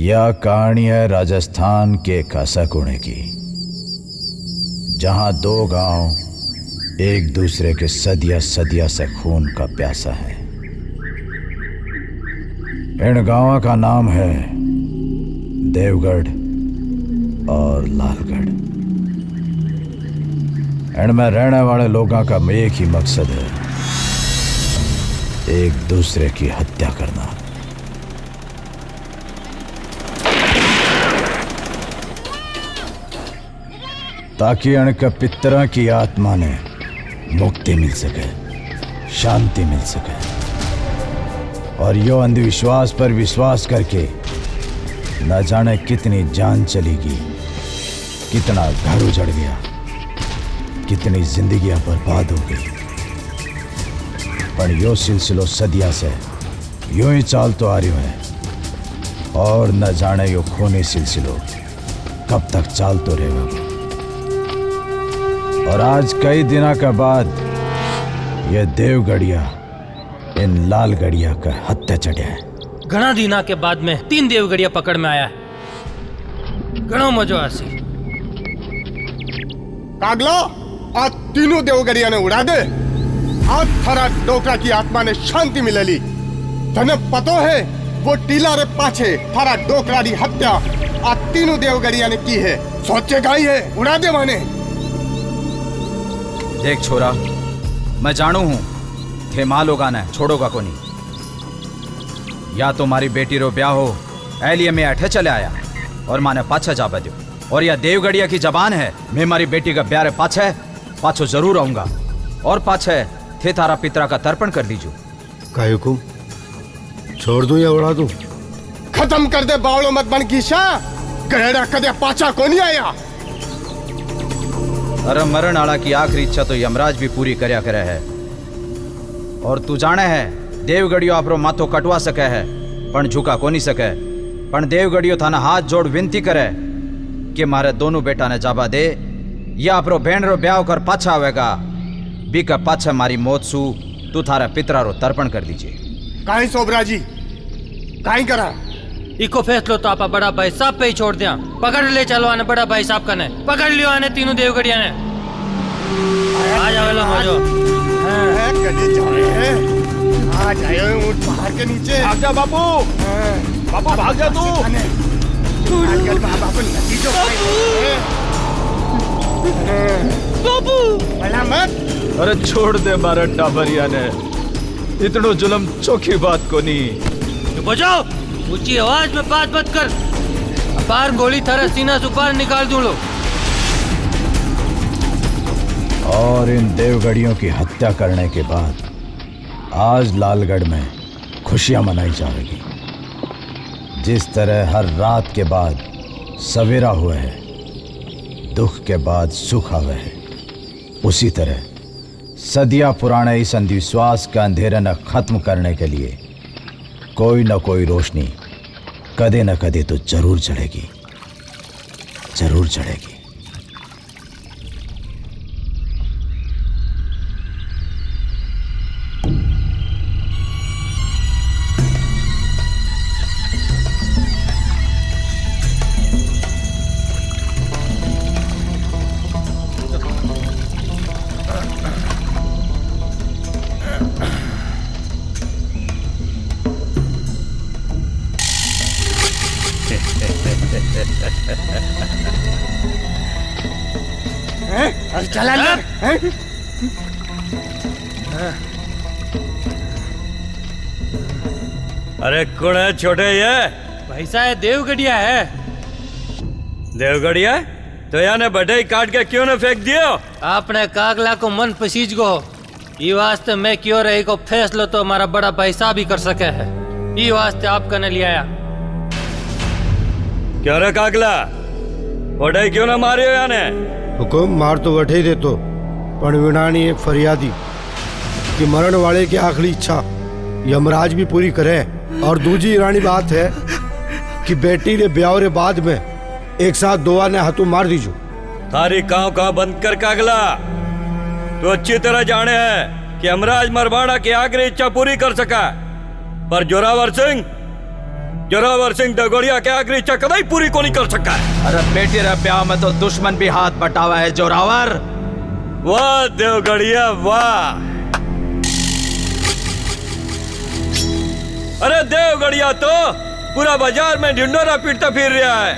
यह कहानी है राजस्थान के कासाकुणे की, जहां दो गांव एक दूसरे के सदिया सदिया से खून का प्यासा है। इन गांवों का नाम है देवगढ़ और लालगढ़। इनमें रहने वाले लोगों का एक ही मकसद है, एक दूसरे की हत्या करना। ताकि इनके पितरों की आत्मा ने मुक्ति मिल सके, शांति मिल सके, और यो अंधविश्वास पर विश्वास करके न जाने कितनी जान चलेगी, कितना घर उजड़ गया, कितनी जिंदगियां बर्बाद हो गई। पर यो सिलसिलो सदिया से यूं ही चालतो आ रही है, और न जाने यो खूनी सिलसिलो कब तक चालतो रहेगा। और आज कई दिनों के बाद ये देवगढ़िया इन लालगढ़िया का हत्या चढ़ा है। घना दिना के बाद में 3 देवगढ़िया पकड़ में आया है। घणो मजो आसी। कागला, आज तीनों देवगढ़िया ने उड़ा दे। आज थारा डोकरा की आत्मा ने शांति मिलेली। तने पतो है वो टीला रे पाछे थारा डोकरा री हत्या आज तीनों देवगढ़िया ने की है। सोचे गाई है, उड़ा दे माने। देख छोरा, मैं जानू हूं थे मां लोगा ने छोड़ोगा को नहीं। या तो मारी बेटी रो ब्याह हो ऐलिए में अठे चले आया और माने पाछा जा बदो। और या देवगढ़िया की जबान है, मैं मारी बेटी का ब्याह रे पाछो जरूर आऊंगा, और पाछे थे थारा पितरा का तर्पण कर दीजू। का हुकुम? छोड़ दूं या उड़ा दूं? खत्म कर दे बावड़ो मत बन गीशा। गहरा कदे पाछा को नहीं आया। अरे मरण आला की आखिरी इच्छा तो यमराज भी पूरी करया करे है। और तू जाने है देवगढ़ियो आपरो माथो कटवा सके है, पण झुका को नहीं सके। पण देवगढ़ियो थाना हाथ जोड़ विनती करे कि मारे दोनों बेटा ने जाबा दे, या आपरो बहन रो ब्याह कर पाछा आवेगा, बी का पाछा मारी मौत सु तू थारा पितरा रो तर्पण कर दीजिए। काई सोबरा जी, काई करा? इको फैसलो तो आपा बड़ा भाई साहब पे ही छोड़ दिया। पकड़ ले चलो आने बड़ा भाई साहब का ने। पकड़ लियो आने तीनों देवगढ़िया ने। आ जाओ लो मौजो। कदे जाए है? आ जाओ ऊंट पहाड़ के नीचे। भाग जा बापू। बापू भाग जा तू। आजकल बापू नदी जो बाबू भला मत। अरे छोड़ दे मारा टाबरिया ने, इतनो जुल्म चौकी बात को नहीं। चुप हो जाओ, ऊंची आवाज में बात मत कर। बाहर गोली थारा सीना से बाहर निकाल दूं लो। और इन देवगढ़ियों की हत्या करने के बाद आज लालगढ़ में खुशियां मनाई जाएगी। जिस तरह हर रात के बाद सवेरा हुआ है, दुख के बाद सुख आवे है, उसी तरह सदिया पुराने इस अंधविश्वास का अंधेरा न खत्म करने के लिए कोई न कोई रोशनी कदे न कदे तो जरूर जलेगी, जरूर जलेगी। अरे चला ले। अरे कौन है छोटे ये? भाई साहब देवगढ़िया है। देवगढ़िया? तो याने बढ़ई काट के क्यों न फेंक दियो? आपने कागला को मन पसीज गो। ये वास्ते मैं क्यों रही को फैसलो तो हमारा बड़ा भाई साहब ही कर सके है। ये वास्ते आपका ने लिया। क्यों रे कागला, बढ़ई क्यों न मारियो याने? हुकुम मार तो वठे ही देतो, पण विनानी एक फरियादी कि मरण वाले की आखिरी इच्छा यमराज भी पूरी करे। और दूसरी ईरानी बात है कि बेटी रे ब्याह रे बाद में एक साथ दोआ ने हाथों मार दीजो। थारी काव बंद कर कागला। तू अच्छी तरह जाने है कि यमराज मरवाड़ा की आखिरी इच्छा पूरी कर सका, पर जोरावर सिंह जोरावर सिंह देवगढ़िया के आखिरी इच्छा कभी पूरी को नहीं कर सका है। अरे बेटी रे ब्याह में तो दुश्मन भी हाथ बटावा है जोरावर। वाह देवगढ़िया वाह। अरे देवगढ़िया तो पूरा बाजार में ढिंडोरा पीटता फिर रहा है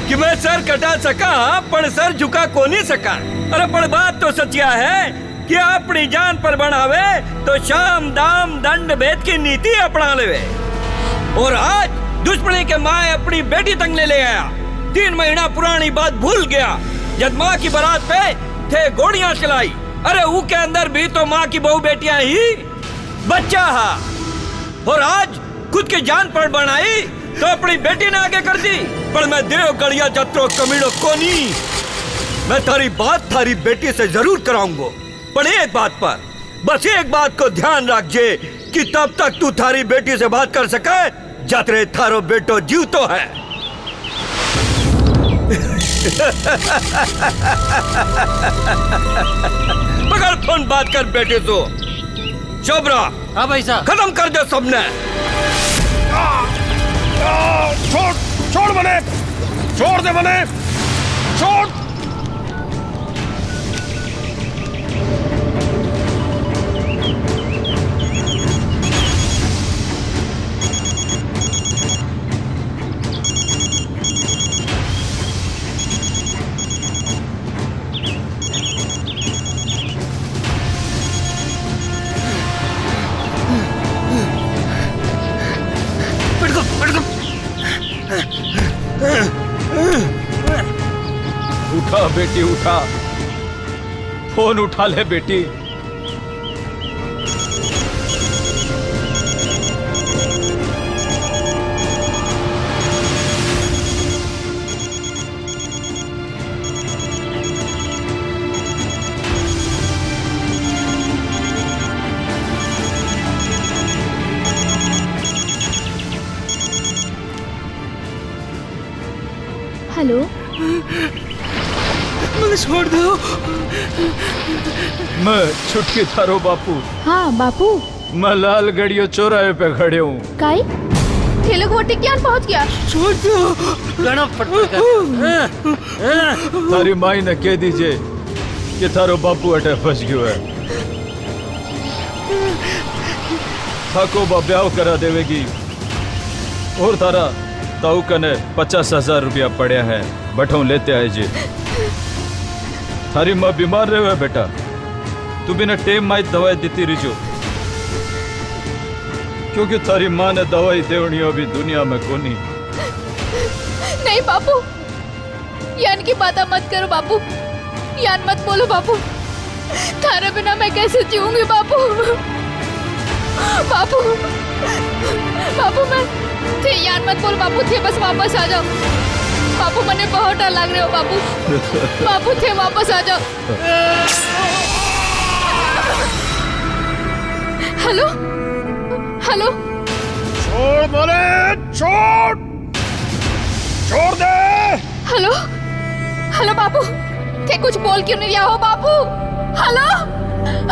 कि मैं सर कटा सका पर सर झुका को नहीं सका। अरे पर बात तो सच्चिया है कि अपनी जान पर बढ़ावे तो शाम दाम दंड भेद की नीति अपना लेवे। और आज दुश्मनी के माँ अपनी बेटी तक ले आया। 3 महीना पुरानी बात भूल गया जब माँ की बारात पे थे गोलियां चलाई। अरे वो के अंदर भी तो माँ की बहू बेटियां ही बच्चा है। और आज खुद की जान पर बनाई तो अपनी बेटी ने आगे कर दी। पर मैं देवगढ़िया जत्रो कमीड़ो को नहीं, मैं थारी बात थारी बेटी से जरूर कराऊंगा। पर एक बात पर बस एक बात को ध्यान रखजे कि तब तक तू थारी बेटी से बात कर सके जतरे थारो बेटो जीव तो है। पकड़ फोन बात कर बेटे तो। शोभरा हाँ भाई साहब। खत्म कर दे सबने। छोड़ छोड़ मने, छोड़ दे मने, छोड़। उठा बेटी उठा, फोन उठा ले बेटी। हेलो, मुझे छोड़ दो। मैं छुटकी थारो बापू। हाँ बापू। मैं लाल गड़ियो चौराहे पे खड़े हूँ। काई ये लोग वो टिकियान पहुंच गया। छोड़ दो। लड़ो तारी माई ने कह दीजिए कि थारो बापू अटे फंस गयो है। थाको बा ब्याह करा देवेगी और थारा ताऊ कने 50,000 रुपया पड़े हैं, बठों लेते आए जी। थारी माँ बीमार रहे हुए बेटा, तू बिना टेम माई दवाई देती रहियो, क्योंकि थारी माँ ने दवाई देवनी अभी दुनिया में कोनी। नहीं बापू, यान की बात मत करो बापू, यान मत बोलो बापू। थारे बिना मैं कैसे जीऊंगी बापू। बापू बापू मैं थे, यान मत बोलो बापू। थे बस वापस आ जाओ बापू, मने बहुत डर लग रहे हो बापू। बापू थे वापस आ जाओ। Hello hello. छोड़ बोले, छोड़, छोड़ दे। हेलो हेलो बापू, थे कुछ बोल क्यों नहीं रहा हो बापू। हेलो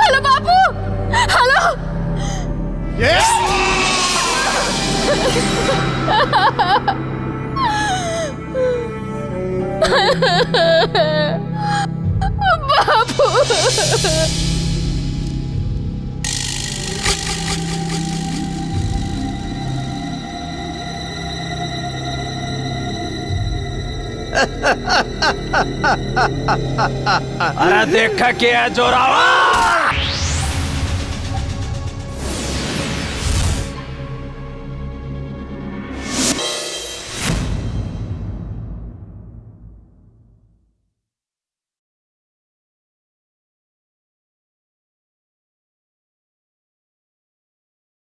हेलो बापू, हेलो। बापू अरे देखा क्या जोरावर।